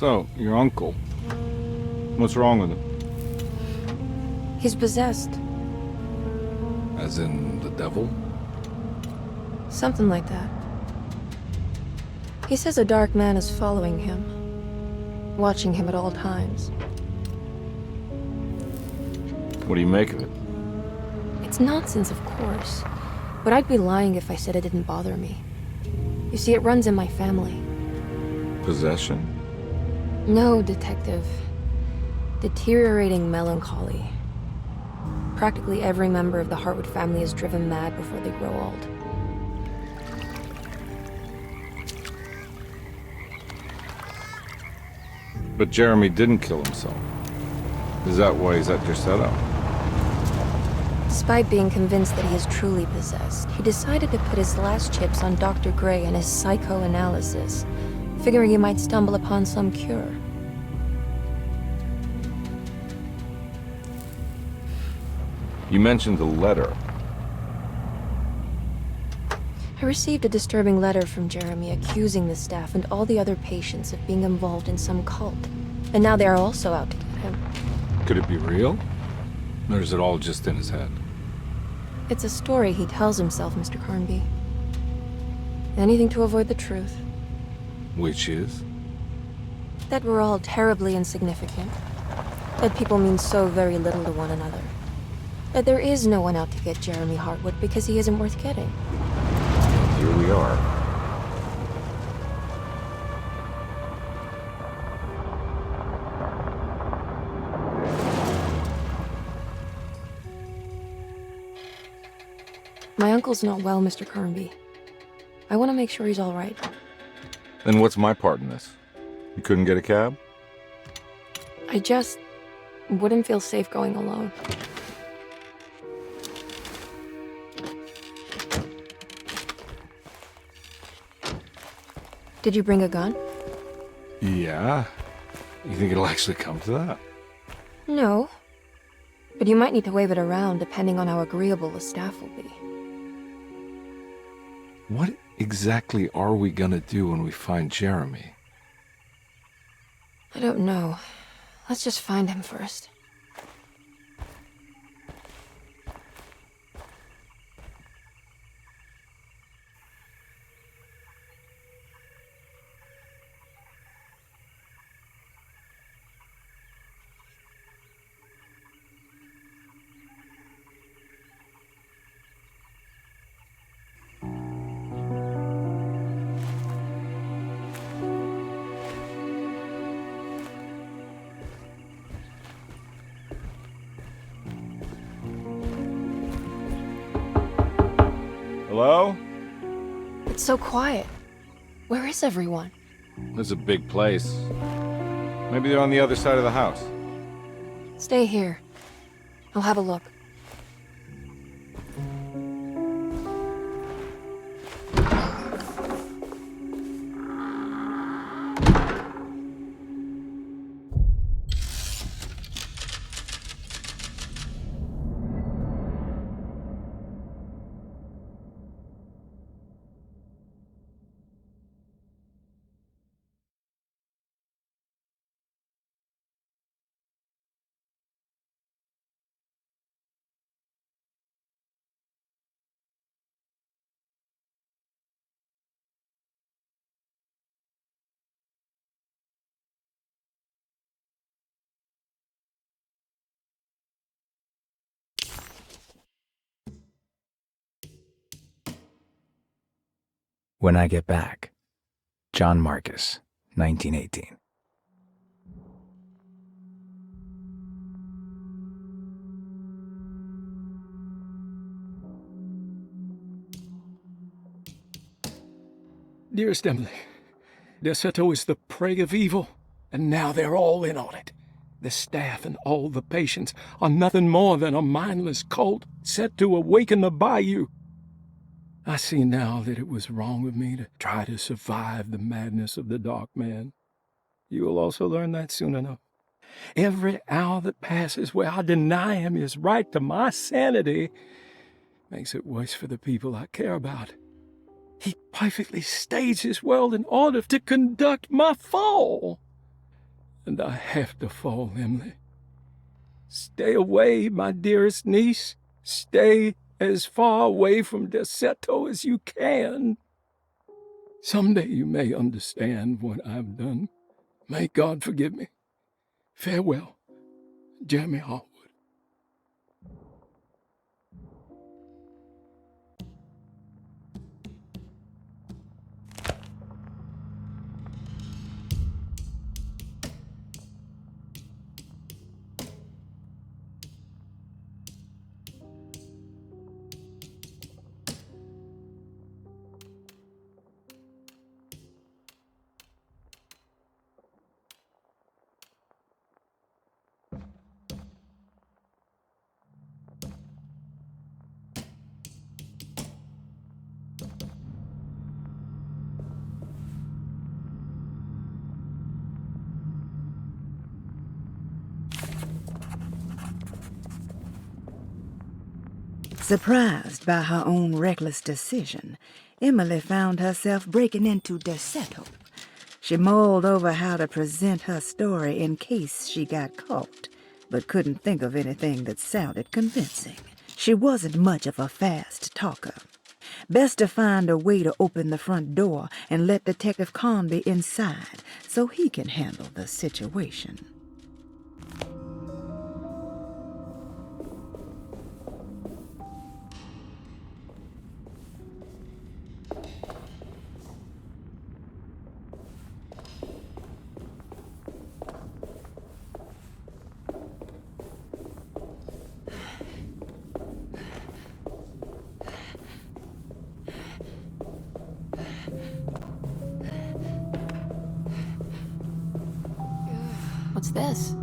So, your uncle. What's wrong with him? He's possessed. As in the devil? Something like that. He says a dark man is following him, watching him at all times. What do you make of it? It's nonsense, of course, but I'd be lying if I said it didn't bother me. You see, it runs in my family. Possession? No, Detective. Deteriorating melancholy. Practically every member of the Hartwood family is driven mad before they grow old. But Jeremy didn't kill himself. Is that why he's at your setup? Despite being convinced that he is truly possessed, he decided to put his last chips on Dr. Gray and his psychoanalysis, figuring he might stumble upon some cure. You mentioned the letter. I received a disturbing letter from Jeremy accusing the staff and all the other patients of being involved in some cult. And now they are also out to get him. Could it be real? Or is it all just in his head? It's a story he tells himself, Mr. Carnby. Anything to avoid the truth. Which is? That we're all terribly insignificant. That people mean so very little to one another. That there is no one out to get Jeremy Hartwood because he isn't worth getting. Here we are. My uncle's not well, Mr. Carnby. I want to make sure he's all right. Then what's my part in this? You couldn't get a cab? I just wouldn't feel safe going alone. Did you bring a gun? Yeah. You think it'll actually come to that? No. But you might need to wave it around depending on how agreeable the staff will be. What exactly are we gonna do when we find Jeremy? I don't know. Let's just find him first. Hello? It's so quiet. Where is everyone? This is a big place. Maybe they're on the other side of the house. Stay here. I'll have a look. When I Get Back, John Marcus, 1918. Dearest Emily, Deseto is the prey of evil, and now they're all in on it. The staff and all the patients are nothing more than a mindless cult set to awaken the bayou. I see now that it was wrong of me to try to survive the madness of the Dark Man. You will also learn that soon enough. Every hour that passes where I deny him his right to my sanity makes it worse for the people I care about. He perfectly staged his world in order to conduct my fall. And I have to fall, Emily. Stay away, my dearest niece. Stay as far away from Deseto as you can. Someday you may understand what I've done. May God forgive me. Farewell, Jeremy Hartwood. Surprised by her own reckless decision, Emily found herself breaking into Deseto. She mulled over how to present her story in case she got caught, but couldn't think of anything that sounded convincing. She wasn't much of a fast talker. Best to find a way to open the front door and let Detective Conby inside so he can handle the situation. What's this?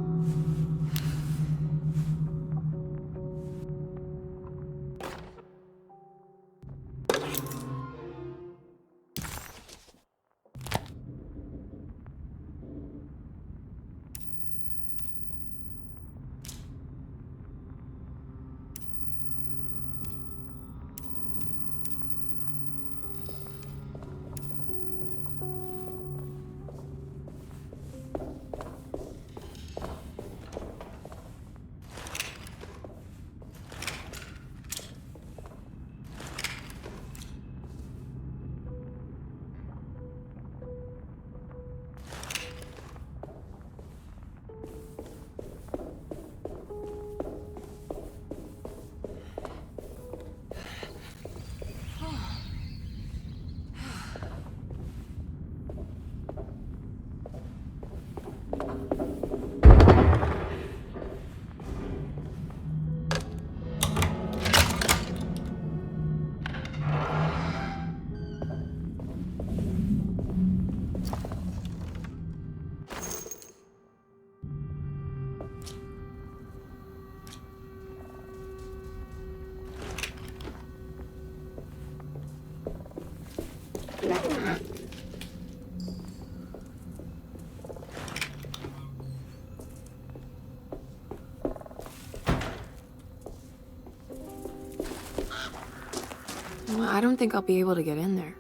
Well, I don't think I'll be able to get in there.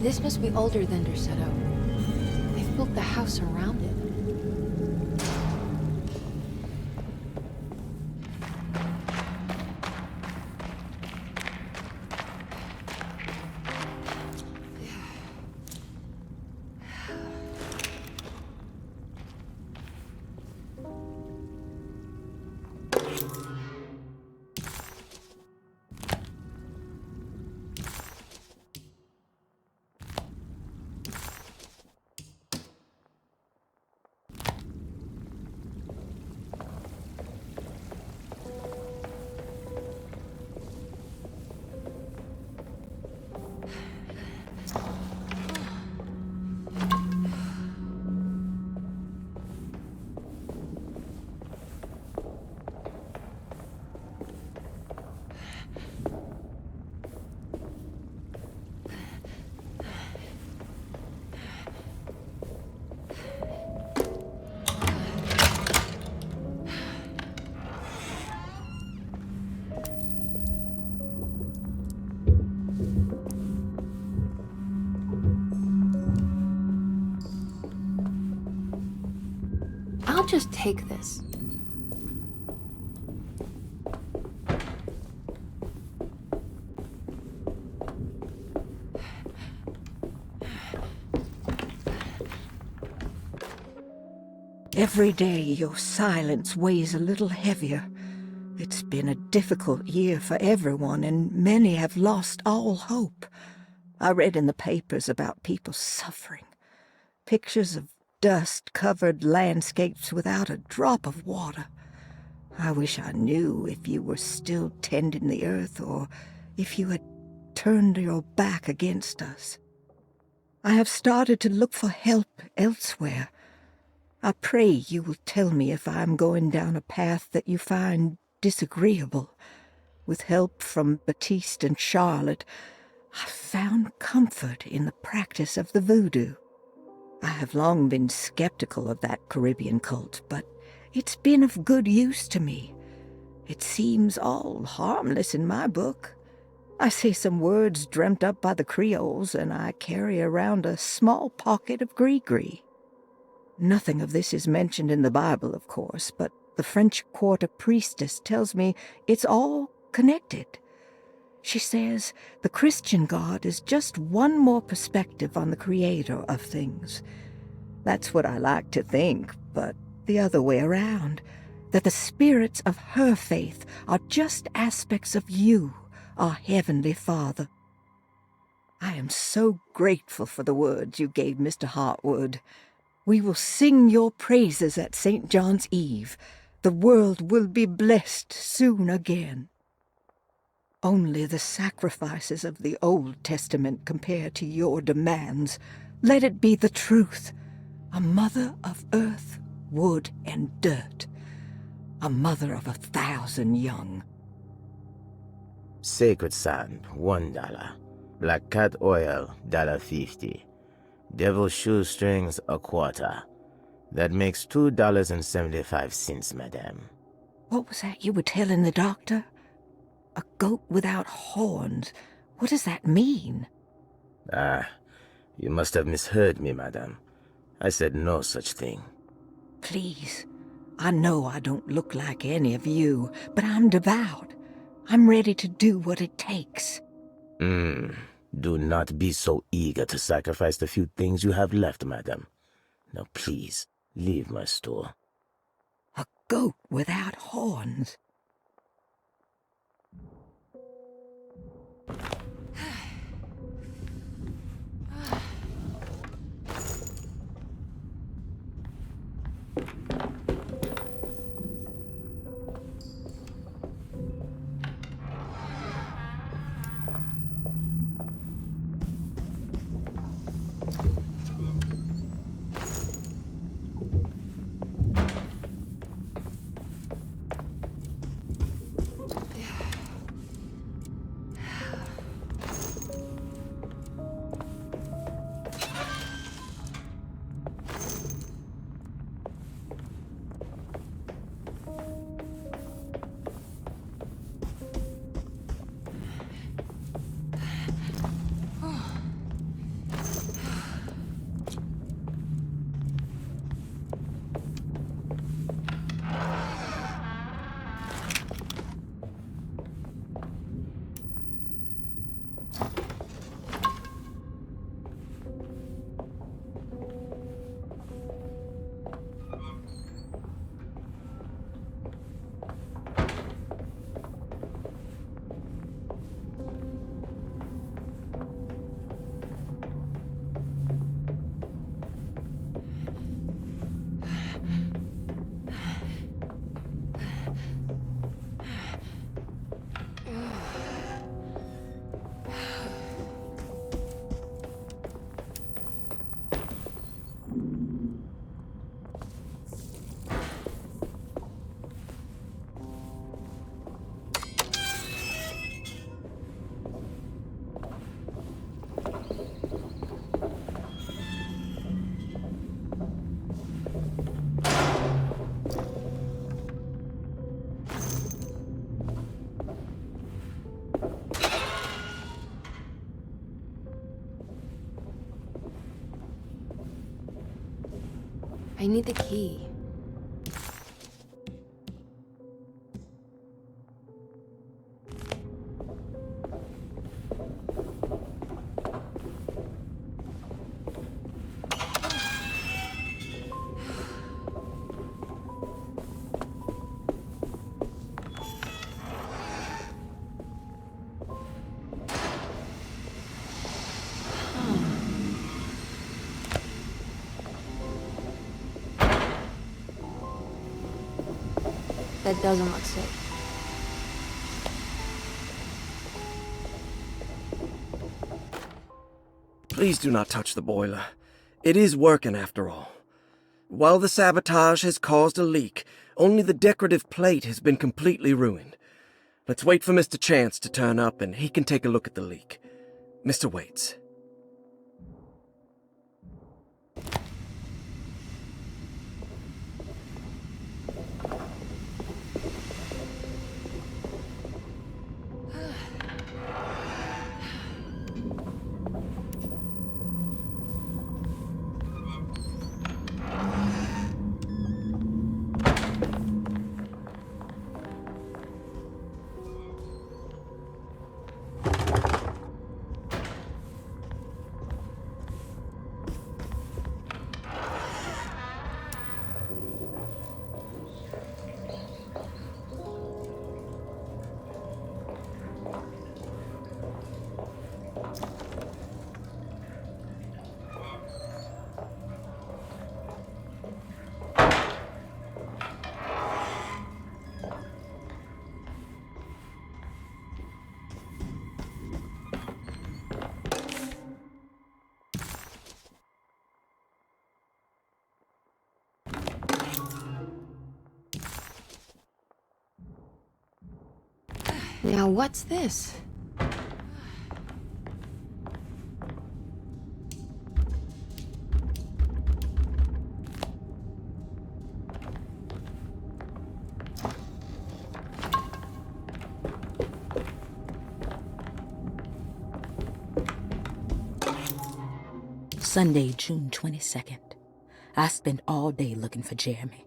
This must be older than Derceto. They've built the house around it. I'll just take this. Every day your silence weighs a little heavier. It's been a difficult year for everyone, and many have lost all hope. I read in the papers about people suffering. Pictures of dust-covered landscapes without a drop of water. I wish I knew if you were still tending the earth or if you had turned your back against us. I have started to look for help elsewhere. I pray you will tell me if I am going down a path that you find disagreeable. With help from Baptiste and Charlotte, I found comfort in the practice of the voodoo. I have long been skeptical of that Caribbean cult, but it's been of good use to me. It seems all harmless in my book. I say some words dreamt up by the Creoles, and I carry around a small pocket of gris-gris. Nothing of this is mentioned in the Bible, of course, but the French Quarter priestess tells me it's all connected. She says the Christian God is just one more perspective on the creator of things. That's what I like to think, but the other way around, that the spirits of her faith are just aspects of you, our Heavenly Father. I am so grateful for the words you gave Mr. Hartwood. We will sing your praises at St. John's Eve. The world will be blessed soon again. Only the sacrifices of the Old Testament compare to your demands. Let it be the truth. A mother of earth, wood, and dirt. A mother of 1,000 young. Sacred sand, $1. Black cat oil, $1.50. Devil shoestrings, $0.25. That makes $2.75, madame. What was that you were telling the doctor? A goat without horns. What does that mean? Ah, you must have misheard me, madame. I said no such thing. Please, I know I don't look like any of you, but I'm devout. I'm ready to do what it takes. Do not be so eager to sacrifice the few things you have left, madame. Now please, leave my store. A goat without horns. I need the key. That doesn't look safe. Please do not touch the boiler. It is working after all. While the sabotage has caused a leak, only the decorative plate has been completely ruined. Let's wait for Mr. Chance to turn up and he can take a look at the leak. Mr. Waits. Now what's this? Sunday, June 22nd. I spent all day looking for Jeremy.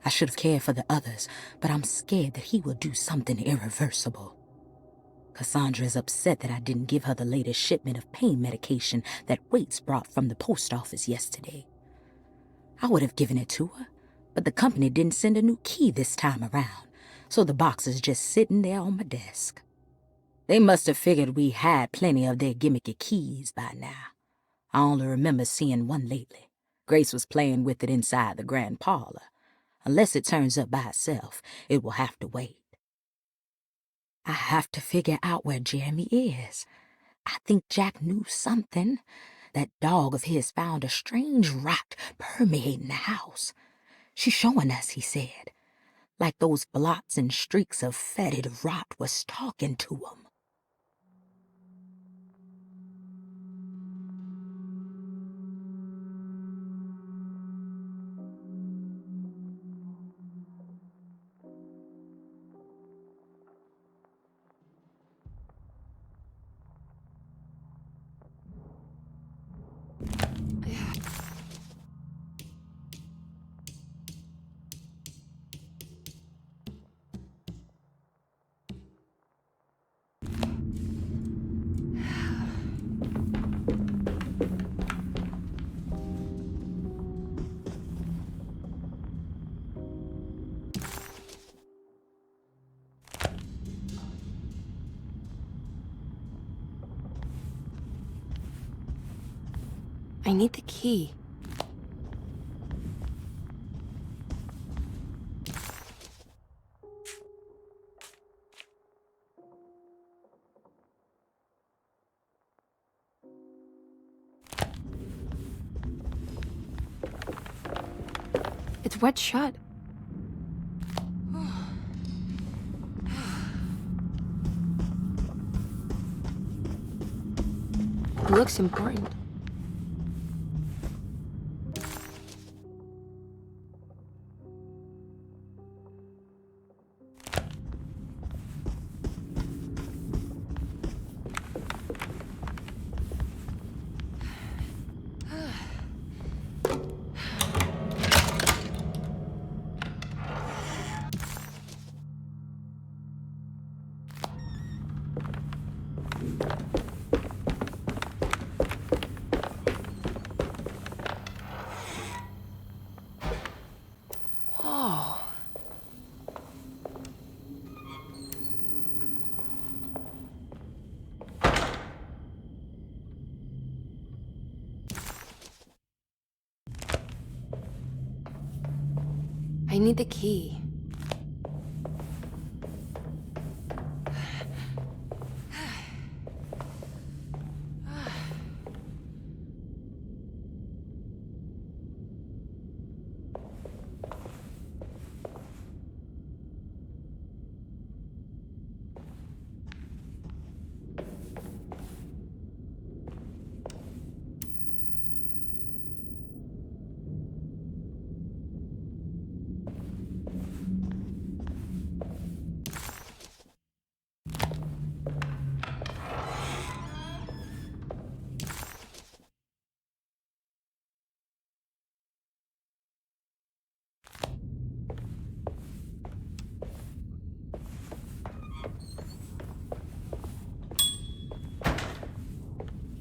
I should have cared for the others, but I'm scared that he will do something irreversible. Cassandra is upset that I didn't give her the latest shipment of pain medication that Waits brought from the post office yesterday. I would have given it to her, but the company didn't send a new key this time around, so the box is just sitting there on my desk. They must have figured we had plenty of their gimmicky keys by now. I only remember seeing one lately. Grace was playing with it inside the grand parlor. Unless it turns up by itself, it will have to wait. I have to figure out where Jeremy is. I think Jack knew something. That dog of his found a strange rot permeating the house. She's showing us, he said. Like those blots and streaks of fetid rot was talking to him. I need the key. It's wet shut. It looks important. need the key.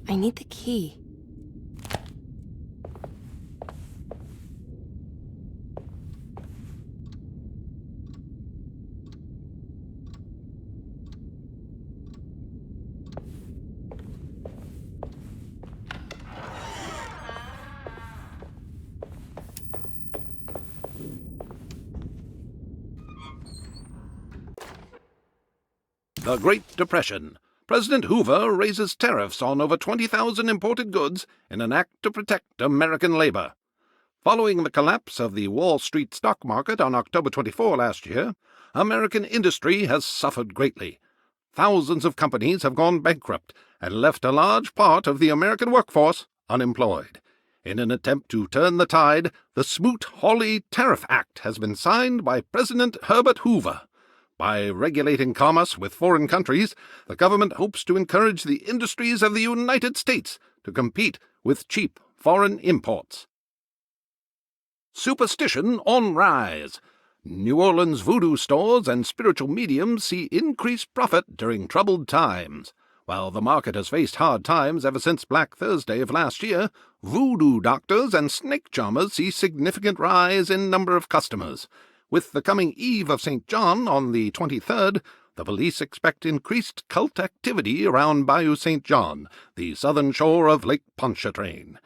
I need the key. The Great Depression. President Hoover raises tariffs on over 20,000 imported goods in an act to protect American labor. Following the collapse of the Wall Street stock market on October 24 last year, American industry has suffered greatly. Thousands of companies have gone bankrupt and left a large part of the American workforce unemployed. In an attempt to turn the tide, the Smoot-Hawley Tariff Act has been signed by President Herbert Hoover. By regulating commerce with foreign countries, the government hopes to encourage the industries of the United States to compete with cheap foreign imports. Superstition on rise. New Orleans voodoo stores and spiritual mediums see increased profit during troubled times. While the market has faced hard times ever since Black Thursday of last year, voodoo doctors and snake charmers see significant rise in number of customers. With the coming Eve of St. John on the 23rd, the police expect increased cult activity around Bayou St. John, the southern shore of Lake Pontchartrain.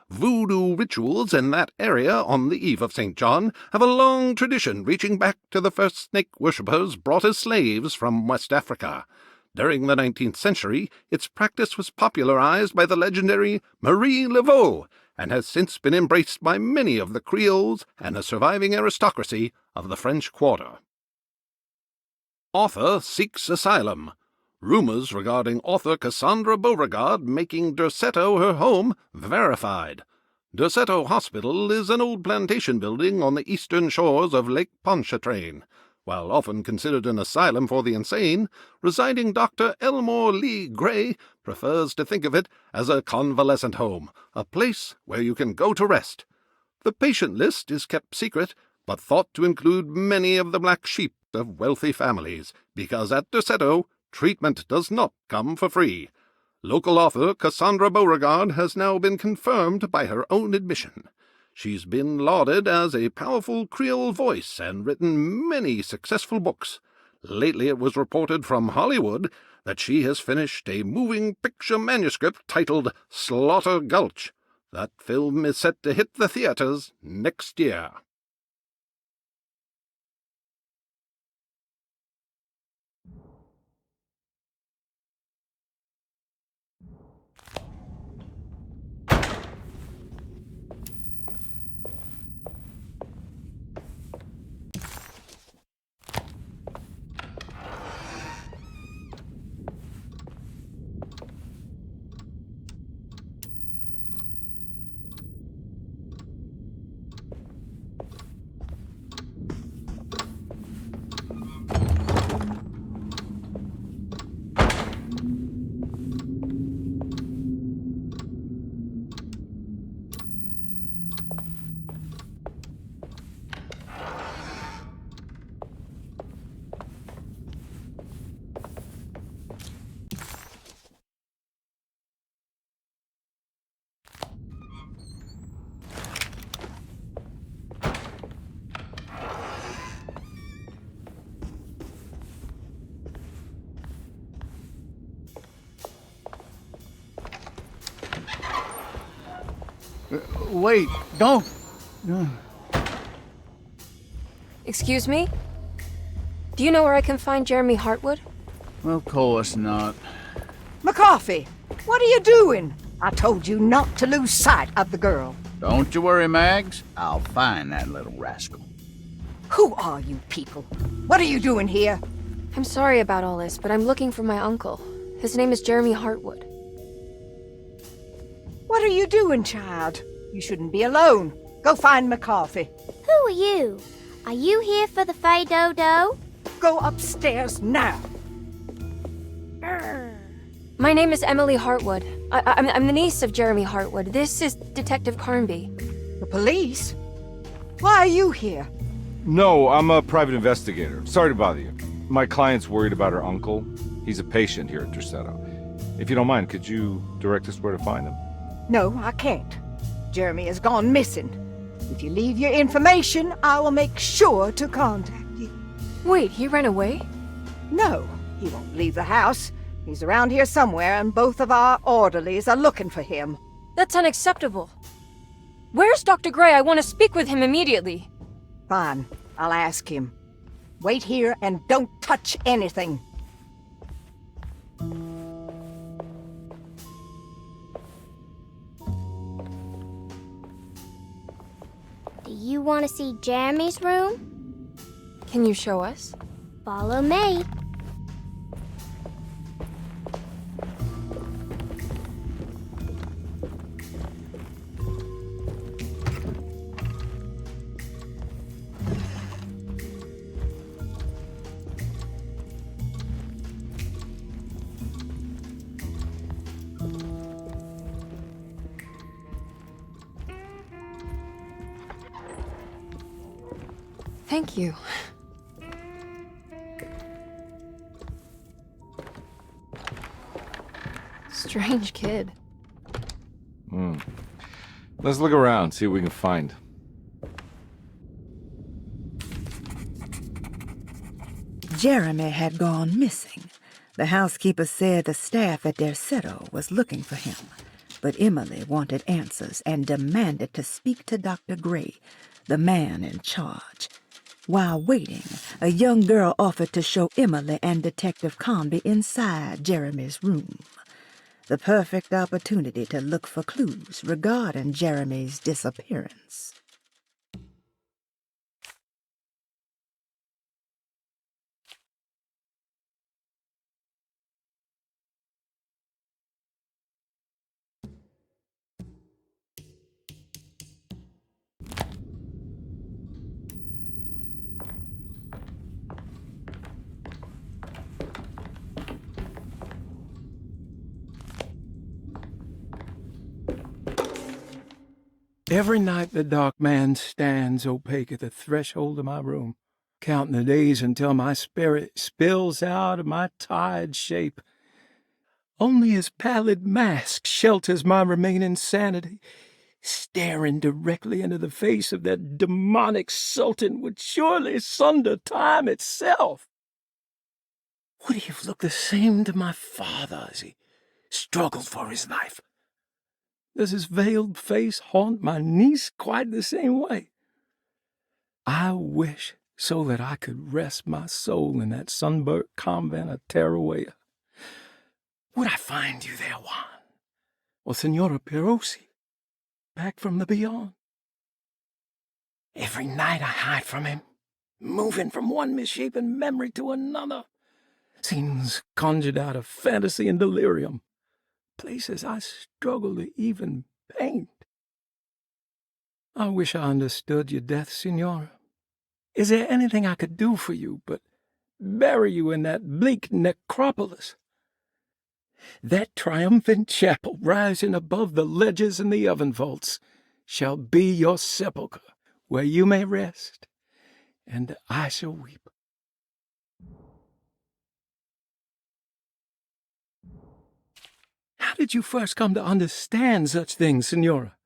Voodoo rituals in that area on the Eve of St. John have a long tradition reaching back to the first snake worshippers brought as slaves from West Africa. During the 19th century, its practice was popularized by the legendary Marie Laveau, and has since been embraced by many of the Creoles and the surviving aristocracy of the French Quarter. Author seeks asylum. Rumors regarding author Cassandra Beauregard making Derceto her home verified. Derceto Hospital is an old plantation building on the eastern shores of Lake Pontchartrain. While often considered an asylum for the insane, residing Dr. Elmore Lee Gray prefers to think of it as a convalescent home, a place where you can go to rest. The patient list is kept secret, but thought to include many of the black sheep of wealthy families, because at Derceto, treatment does not come for free. Local author Cassandra Beauregard has now been confirmed by her own admission. She's been lauded as a powerful Creole voice and written many successful books. Lately it was reported from Hollywood that she has finished a moving picture manuscript titled Slaughter Gulch. That film is set to hit the theaters next year. Wait, don't! Excuse me? Do you know where I can find Jeremy Hartwood? Of course not. McCarthy, what are you doing? I told you not to lose sight of the girl. Don't you worry, Mags. I'll find that little rascal. Who are you people? What are you doing here? I'm sorry about all this, but I'm looking for my uncle. His name is Jeremy Hartwood. What are you doing, child? You shouldn't be alone. Go find McCarthy. Who are you? Are you here for the Fay Dodo? Go upstairs now. My name is Emily Hartwood. I'm the niece of Jeremy Hartwood. This is Detective Carnby. The police? Why are you here? No, I'm a private investigator. Sorry to bother you. My client's worried about her uncle. He's a patient here at Dorsetto. If you don't mind, could you direct us where to find him? No, I can't. Jeremy has gone missing. If you leave your information, I will make sure to contact you. Wait, he ran away? No, he won't leave the house. He's around here somewhere, and both of our orderlies are looking for him. That's unacceptable. Where's Dr. Gray? I want to speak with him immediately. Fine, I'll ask him. Wait here and don't touch anything. Do you want to see Jeremy's room? Can you show us? Follow me. Thank you. Strange kid. Let's look around, see what we can find. Jeremy had gone missing. The housekeeper said the staff at Dorsetto was looking for him. But Emily wanted answers and demanded to speak to Dr. Gray, the man in charge. While waiting, a young girl offered to show Emily and Detective Carnby inside Jeremy's room. The perfect opportunity to look for clues regarding Jeremy's disappearance. Every night the dark man stands opaque at the threshold of my room, counting the days until my spirit spills out of my tired shape. Only his pallid mask shelters my remaining sanity. Staring directly into the face of that demonic sultan would surely sunder time itself. Would he have looked the same to my father as he struggled for his life? Does his veiled face haunt my niece quite the same way? I wish so that I could rest my soul in that sunburnt convent of Tarawea. Would I find you there, Juan? Or Senora Perosi, back from the beyond? Every night I hide from him, moving from one misshapen memory to another. Scenes conjured out of fantasy and delirium. Places I struggle to even paint. I wish I understood your death, Signora. Is there anything I could do for you but bury you in that bleak necropolis? That triumphant chapel rising above the ledges and the oven vaults shall be your sepulchre, where you may rest, and I shall weep. How did you first come to understand such things, Signora?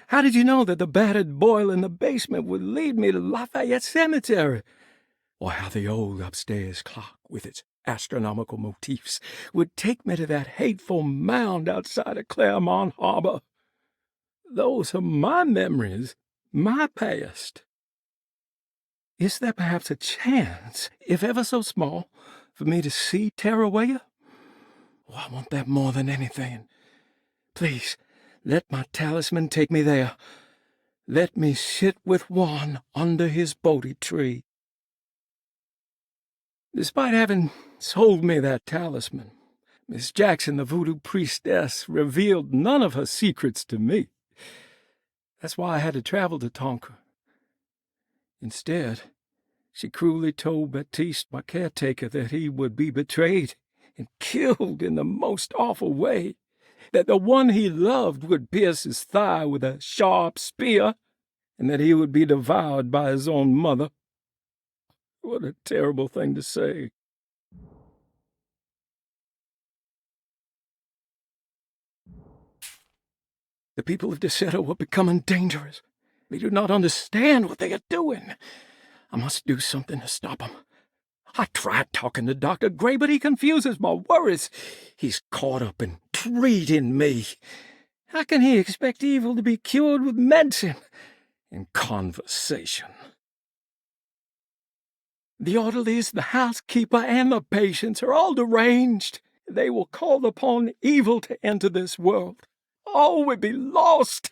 How did you know that the battered boiler in the basement would lead me to Lafayette Cemetery? Or how the old upstairs clock, with its astronomical motifs, would take me to that hateful mound outside of Claremont Harbor? Those are my memories, my past. Is there perhaps a chance, if ever so small, for me to see Tarawaya? Oh, I want that more than anything. Please, let my talisman take me there. Let me sit with Juan under his Bodhi tree. Despite having sold me that talisman, Miss Jackson, the voodoo priestess, revealed none of her secrets to me. That's why I had to travel to Tonka. Instead, she cruelly told Baptiste, my caretaker, that he would be betrayed and killed in the most awful way, that the one he loved would pierce his thigh with a sharp spear, and that he would be devoured by his own mother. What a terrible thing to say. The people of Deseto are becoming dangerous. They do not understand what they are doing. I must do something to stop them. I tried talking to Dr. Gray, but he confuses my worries. He's caught up in treating me. How can he expect evil to be cured with medicine and conversation? The orderlies, the housekeeper, and the patients are all deranged. They will call upon evil to enter this world. All will be lost.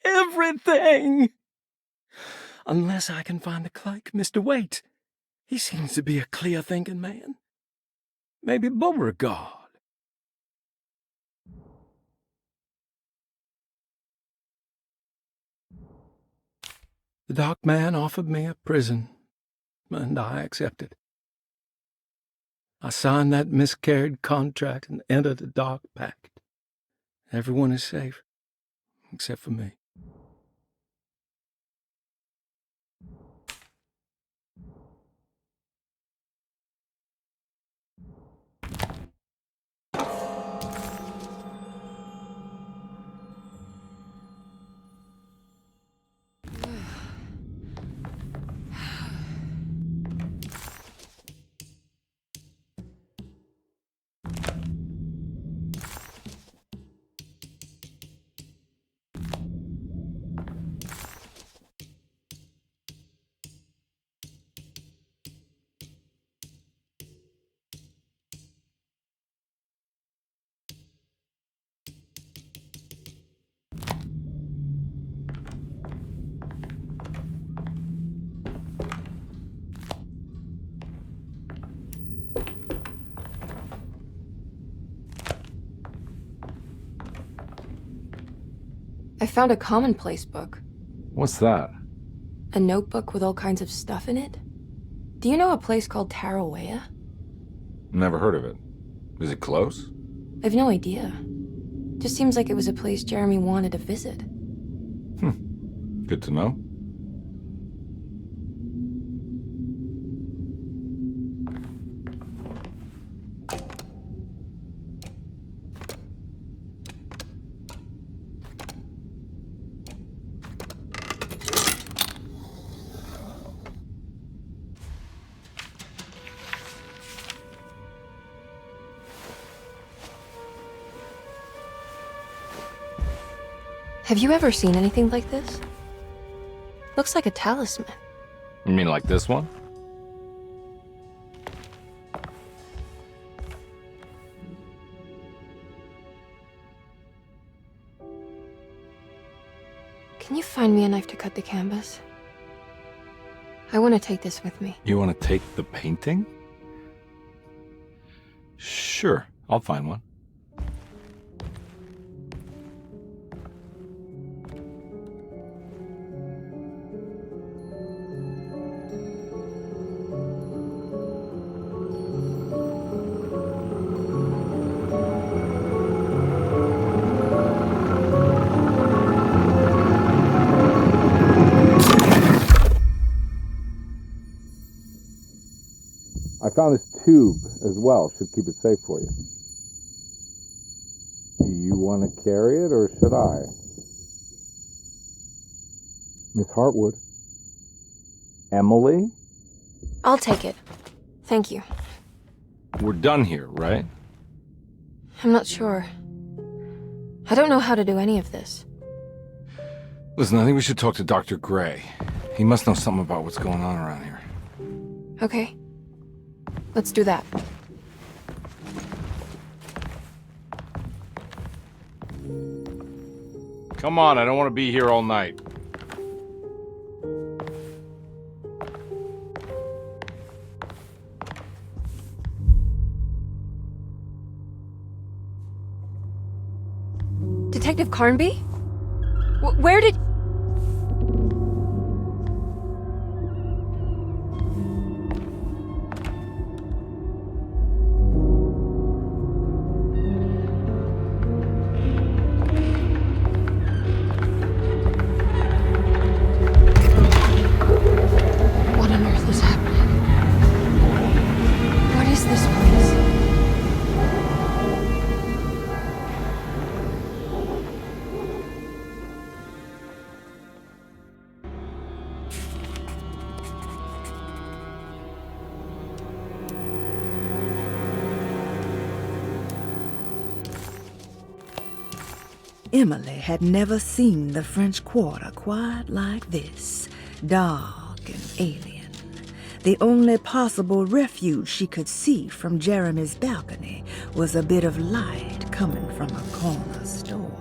Everything. Unless I can find the clerk, Mr. Waite. He seems to be a clear-thinking man. Maybe Beauregard. The dark man offered me a prison, and I accepted. I signed that miscarried contract and entered the dark pact. Everyone is safe, except for me. I found a commonplace book. What's that? A notebook with all kinds of stuff in it. Do you know a place called Tarawaya? Never heard of it. Is it close? I've no idea. Just seems like it was a place Jeremy wanted to visit. Good to know. Have you ever seen anything like this? Looks like a talisman. You mean like this one? Can you find me a knife to cut the canvas? I want to take this with me. You want to take the painting? Sure, I'll find one. I found this tube as well. Should keep it safe for you. Do you want to carry it, or should I? Miss Hartwood? Emily? I'll take it. Thank you. We're done here, right? I'm not sure. I don't know how to do any of this. Listen, I think we should talk to Dr. Gray. He must know something about what's going on around here. Okay. Let's do that. Come on, I don't want to be here all night. Detective Carnby? Where did... What on earth is happening? What is this place? Emily had never seen the French Quarter quite like this, dark and alien. The only possible refuge she could see from Jeremy's balcony was a bit of light coming from a corner store.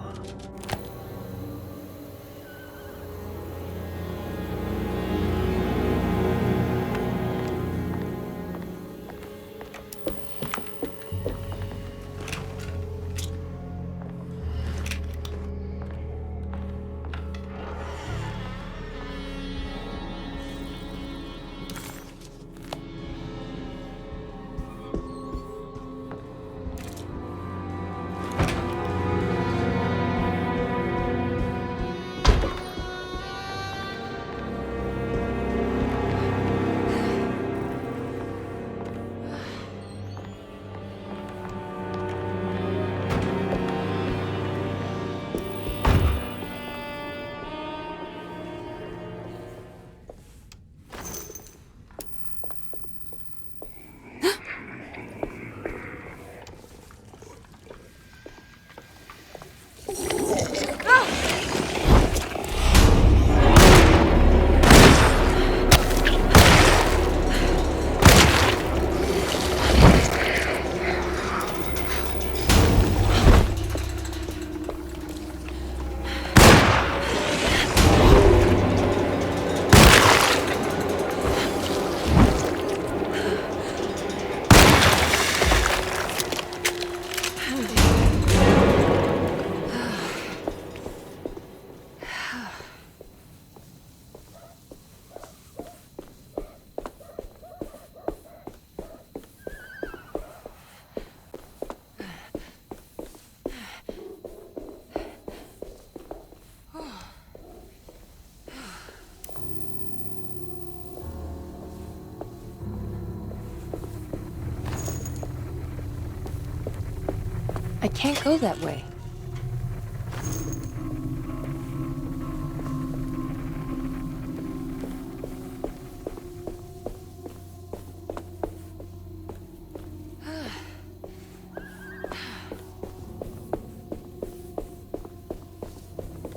I can't go that way.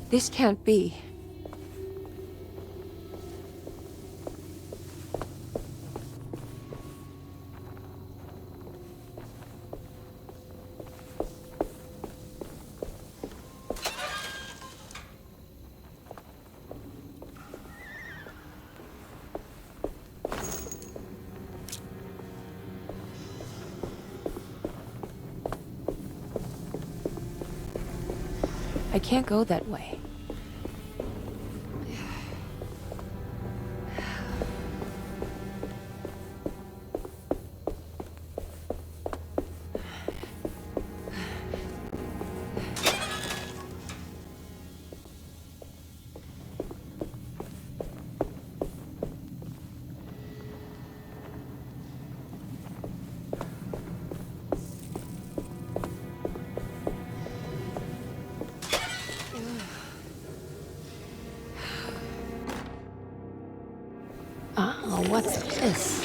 This can't be. I can't go that way. Oh, what's this?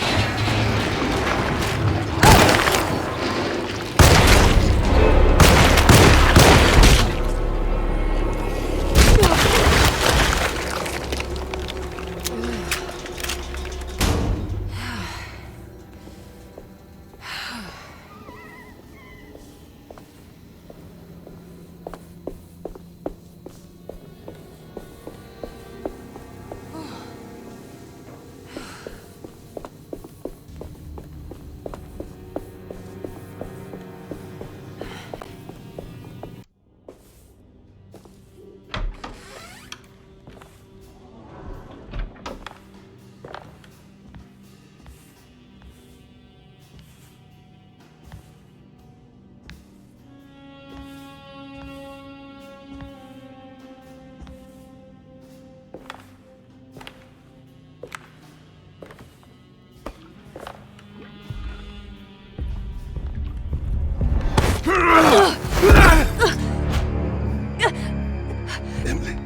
Emily?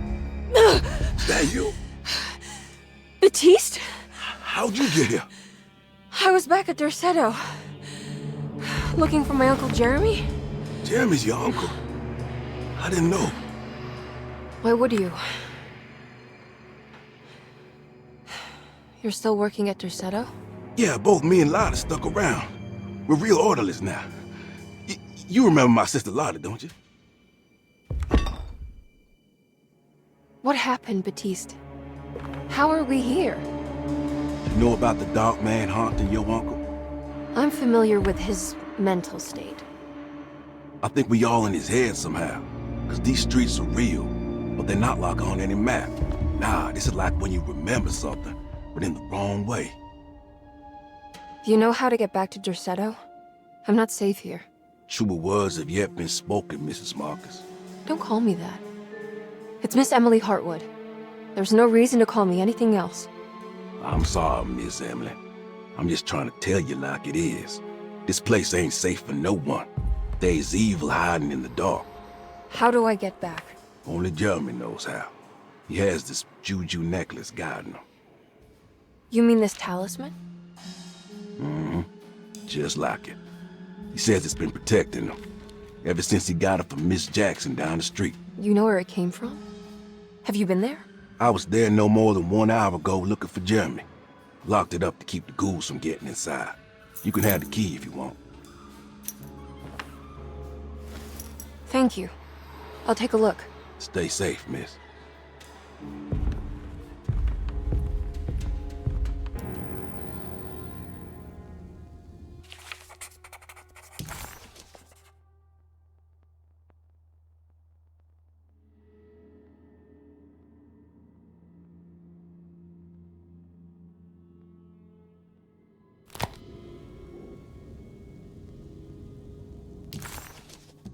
Is that you? Baptiste? How'd you get here? I was back at Dorsetto. Looking for my Uncle Jeremy? Jeremy's your uncle. I didn't know. Why would you? You're still working at Dorsetto? Yeah, both me and Lotta stuck around. We're real orderlies now. You remember my sister Lotta, don't you? What happened, Baptiste? How are we here? You know about the dark man haunting your uncle? I'm familiar with his mental state. I think we all in his head somehow. Cause these streets are real, but they're not like on any map. Nah, this is like when you remember something, but in the wrong way. Do you know how to get back to Dorsetto? I'm not safe here. Truer words have yet been spoken, Mrs. Marcus. Don't call me that. It's Miss Emily Hartwood. There's no reason to call me anything else. I'm sorry, Miss Emily. I'm just trying to tell you like it is. This place ain't safe for no one. There's evil hiding in the dark. How do I get back? Only Jeremy knows how. He has this juju necklace guiding him. You mean this talisman? Mm-hmm. Just like it. He says it's been protecting him ever since he got it from Miss Jackson down the street. You know where it came from? Have you been there? I was there no more than 1 hour ago looking for Jeremy. Locked it up to keep the ghouls from getting inside. You can have the key if you want. Thank you. I'll take a look. Stay safe, miss.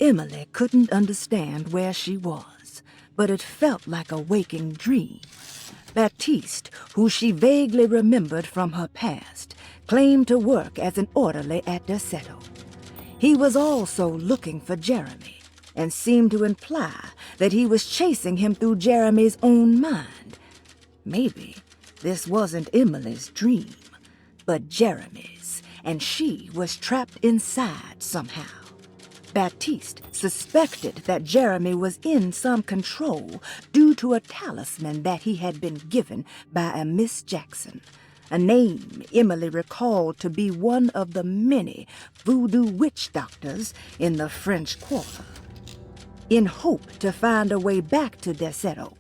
Emily couldn't understand where she was, but it felt like a waking dream. Baptiste, who she vaguely remembered from her past, claimed to work as an orderly at Dorsetto. He was also looking for Jeremy, and seemed to imply that he was chasing him through Jeremy's own mind. Maybe this wasn't Emily's dream, but Jeremy's, and she was trapped inside somehow. Baptiste suspected that Jeremy was in some control due to a talisman that he had been given by a Miss Jackson, a name Emily recalled to be one of the many voodoo witch doctors in the French Quarter. In hope to find a way back to Dorsetto,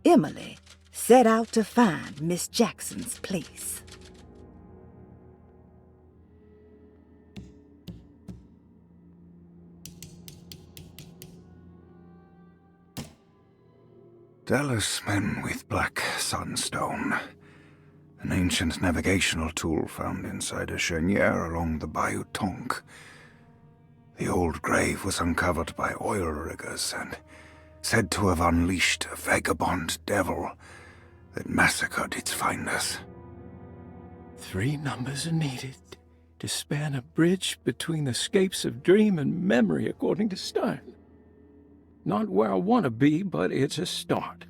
Emily set out to find Miss Jackson's place. Talisman with black sunstone. An ancient navigational tool found inside a cheniere along the Bayou Tonk. The old grave was uncovered by oil riggers and said to have unleashed a vagabond devil that massacred its finders. 3 numbers are needed to span a bridge between the scapes of dream and memory, according to Stern. Not where I want to be, but it's a start.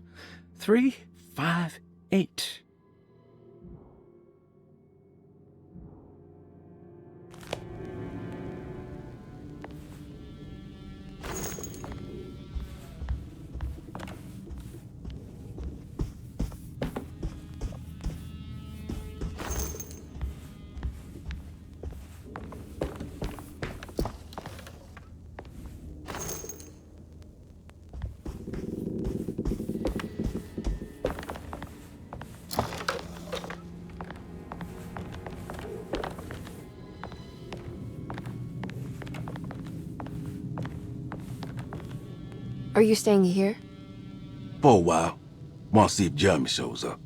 3, 5, 8. Are you staying here? For a while. Want to see if Jeremy shows up.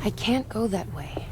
I can't go that way.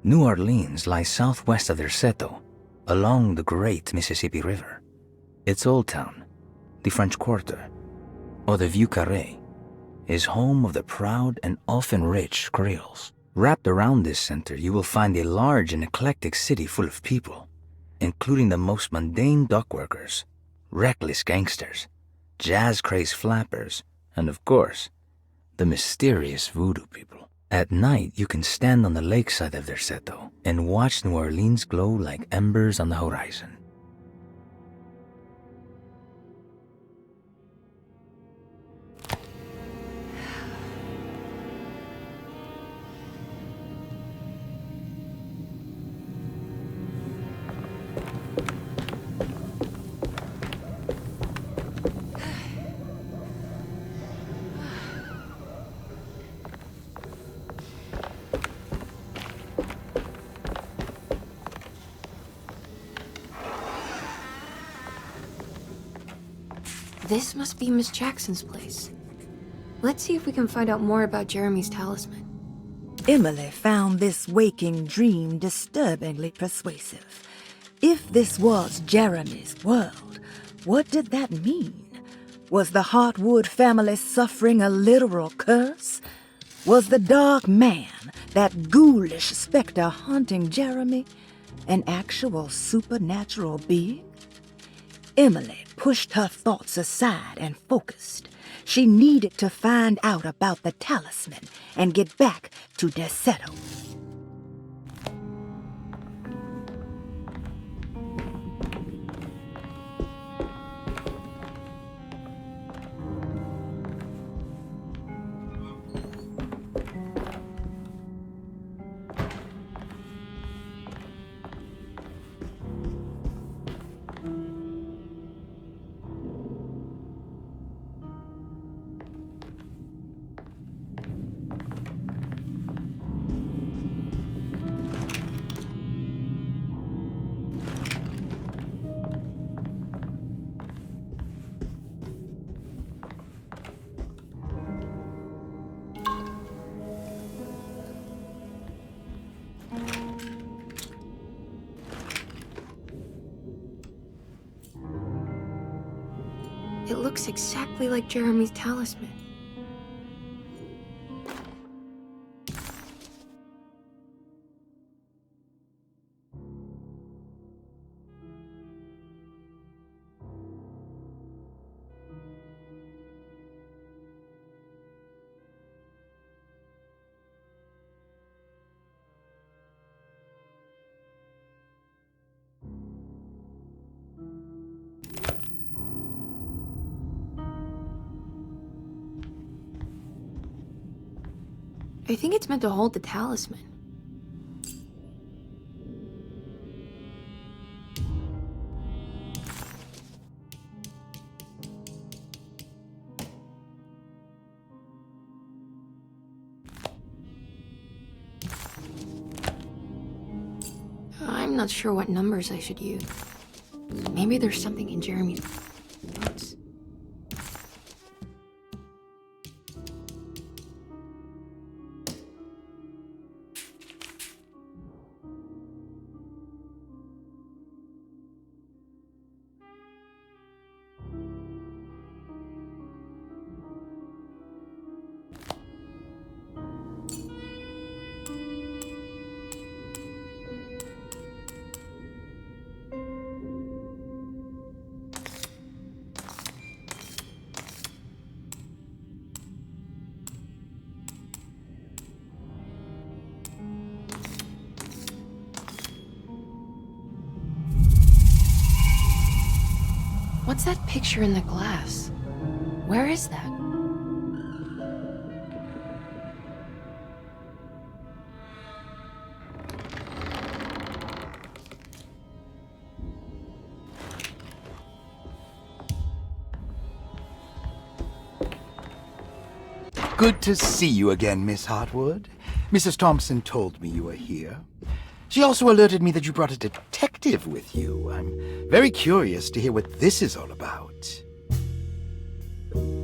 New Orleans lies southwest of Derceto, along the great Mississippi River. Its Old Town, the French Quarter, or the Vieux Carré, is home of the proud and often rich Creoles. Wrapped around this center, you will find a large and eclectic city full of people, including the most mundane dock workers, reckless gangsters, jazz-crazed flappers, and of course, the mysterious voodoo people. At night, you can stand on the lakeside of Derceto and watch New Orleans glow like embers on the horizon. This must be Miss Jackson's place. Let's see if we can find out more about Jeremy's talisman. Emily found this waking dream disturbingly persuasive. If this was Jeremy's world, what did that mean? Was the Hartwood family suffering a literal curse? Was the dark man, that ghoulish specter haunting Jeremy, an actual supernatural being? Emily pushed her thoughts aside and focused. She needed to find out about the talisman and get back to Derceto. It looks exactly like Jeremy's talisman. I think it's meant to hold the talisman. I'm not sure what numbers I should use. Maybe there's something in Jeremy's notes. What's that picture in the glass? Where is that? Good to see you again, Miss Hartwood. Mrs. Thompson told me you were here. She also alerted me that you brought a detective with you. I'm very curious to hear what this is all about.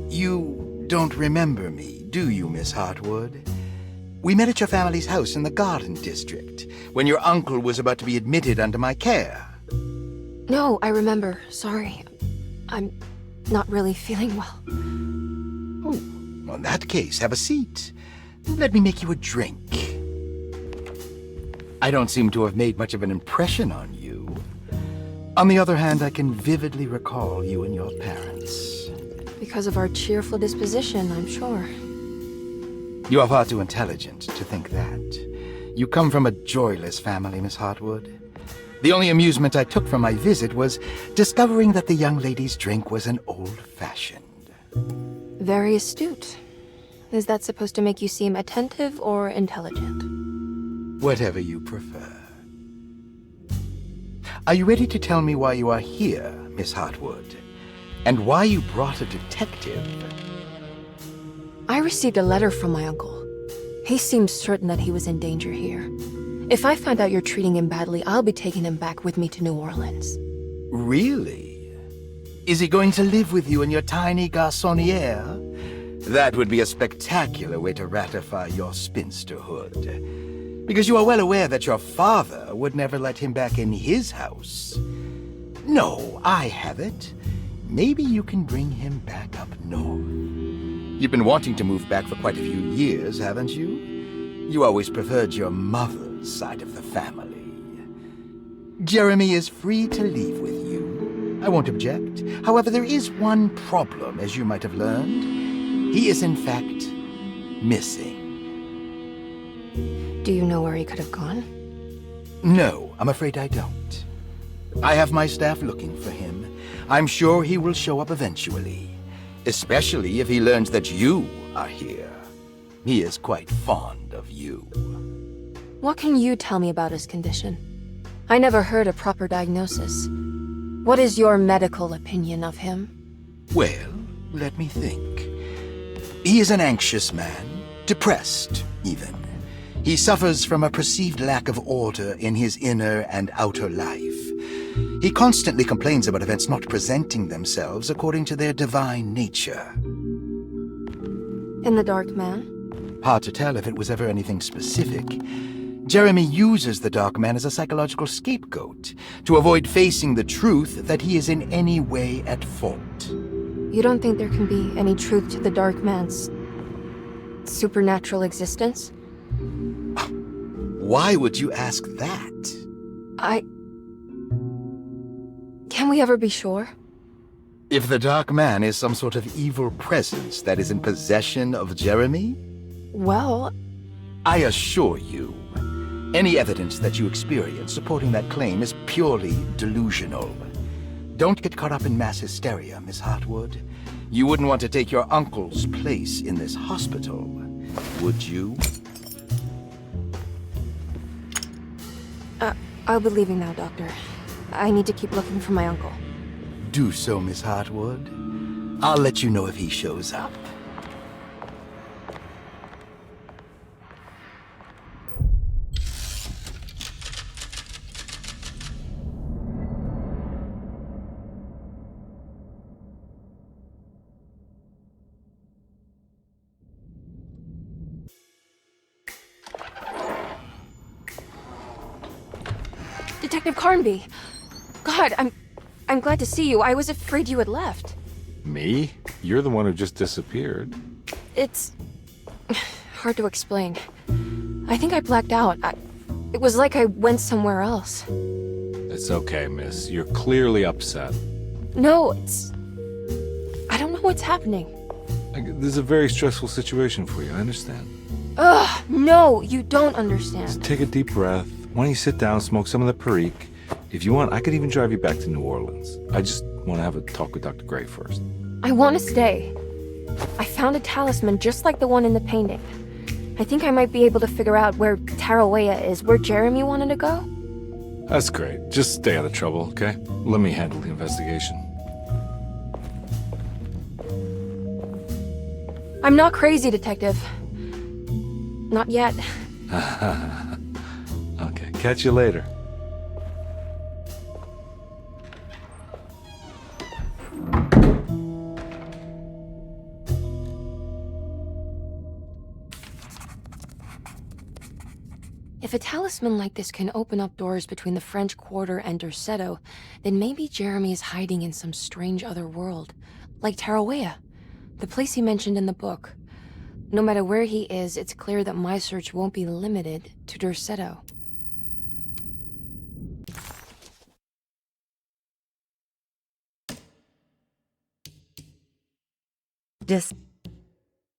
You don't remember me, do you, Miss Hartwood? We met at your family's house in the Garden District, when your uncle was about to be admitted under my care. No, I remember. Sorry. I'm not really feeling well. Oh, in that case, have a seat. Let me make you a drink. I don't seem to have made much of an impression on you. On the other hand, I can vividly recall you and your parents. Because of our cheerful disposition, I'm sure. You are far too intelligent to think that. You come from a joyless family, Miss Hartwood. The only amusement I took from my visit was discovering that the young lady's drink was an old-fashioned. Very astute. Is that supposed to make you seem attentive or intelligent? Whatever you prefer. Are you ready to tell me why you are here, Miss Hartwood? And why you brought a detective? I received a letter from my uncle. He seems certain that he was in danger here. If I find out you're treating him badly, I'll be taking him back with me to New Orleans. Really? Is he going to live with you in your tiny garçonniere? That would be a spectacular way to ratify your spinsterhood. Because you are well aware that your father would never let him back in his house. No, I have it. Maybe you can bring him back up north. You've been wanting to move back for quite a few years, haven't you? You always preferred your mother's side of the family. Jeremy is free to leave with you. I won't object. However, there is one problem, as you might have learned. He is, in fact, missing. Do you know where he could have gone? No, I'm afraid I don't. I have my staff looking for him. I'm sure he will show up eventually, especially if he learns that you are here. He is quite fond of you. What can you tell me about his condition? I never heard a proper diagnosis. What is your medical opinion of him? Well, let me think. He is an anxious man, depressed, even. He suffers from a perceived lack of order in his inner and outer life. He constantly complains about events not presenting themselves according to their divine nature. And the Dark Man? Hard to tell if it was ever anything specific. Jeremy uses the Dark Man as a psychological scapegoat to avoid facing the truth that he is in any way at fault. You don't think there can be any truth to the Dark Man's supernatural existence? Why would you ask that? Can we ever be sure? If the Dark Man is some sort of evil presence that is in possession of Jeremy? Well, I assure you, any evidence that you experience supporting that claim is purely delusional. Don't get caught up in mass hysteria, Miss Hartwood. You wouldn't want to take your uncle's place in this hospital, would you? I'll be leaving now, Doctor. I need to keep looking for my uncle. Do so, Miss Hartwood. I'll let you know if he shows up. Detective Carnby! God, I'm glad to see you. I was afraid you had left. Me? You're the one who just disappeared. It's hard to explain. I think I blacked out. It was like I went somewhere else. It's okay, miss. You're clearly upset. No, I don't know what's happening. This is a very stressful situation for you, I understand. Ugh, no, you don't understand. Just take a deep breath. Why don't you sit down, smoke some of the Perique? If you want, I could even drive you back to New Orleans. I just want to have a talk with Dr. Gray first. I want to stay. I found a talisman just like the one in the painting. I think I might be able to figure out where Tarawea is, where Jeremy wanted to go. That's great. Just stay out of trouble, okay? Let me handle the investigation. I'm not crazy, Detective. Not yet. Okay, catch you later. If a talisman like this can open up doors between the French Quarter and Derceto, then maybe Jeremy is hiding in some strange other world, like Tarawea, the place he mentioned in the book. No matter where he is, it's clear that my search won't be limited to Derceto.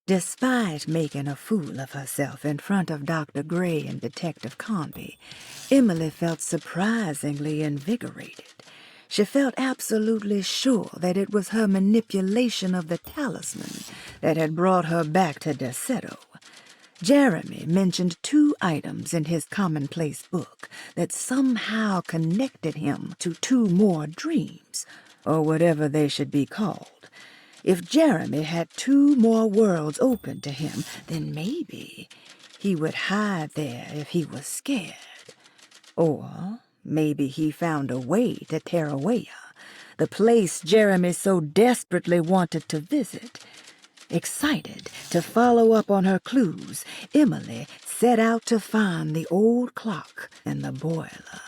Despite making a fool of herself in front of Dr. Gray and Detective Carnby, Emily felt surprisingly invigorated. She felt absolutely sure that it was her manipulation of the talisman that had brought her back to Derceto. Jeremy mentioned 2 items in his commonplace book that somehow connected him to 2 more dreams, or whatever they should be called. If Jeremy had 2 more worlds open to him, then maybe he would hide there if he was scared. Or maybe he found a way to Tarawea, the place Jeremy so desperately wanted to visit. Excited to follow up on her clues, Emily set out to find the old clock and the boiler.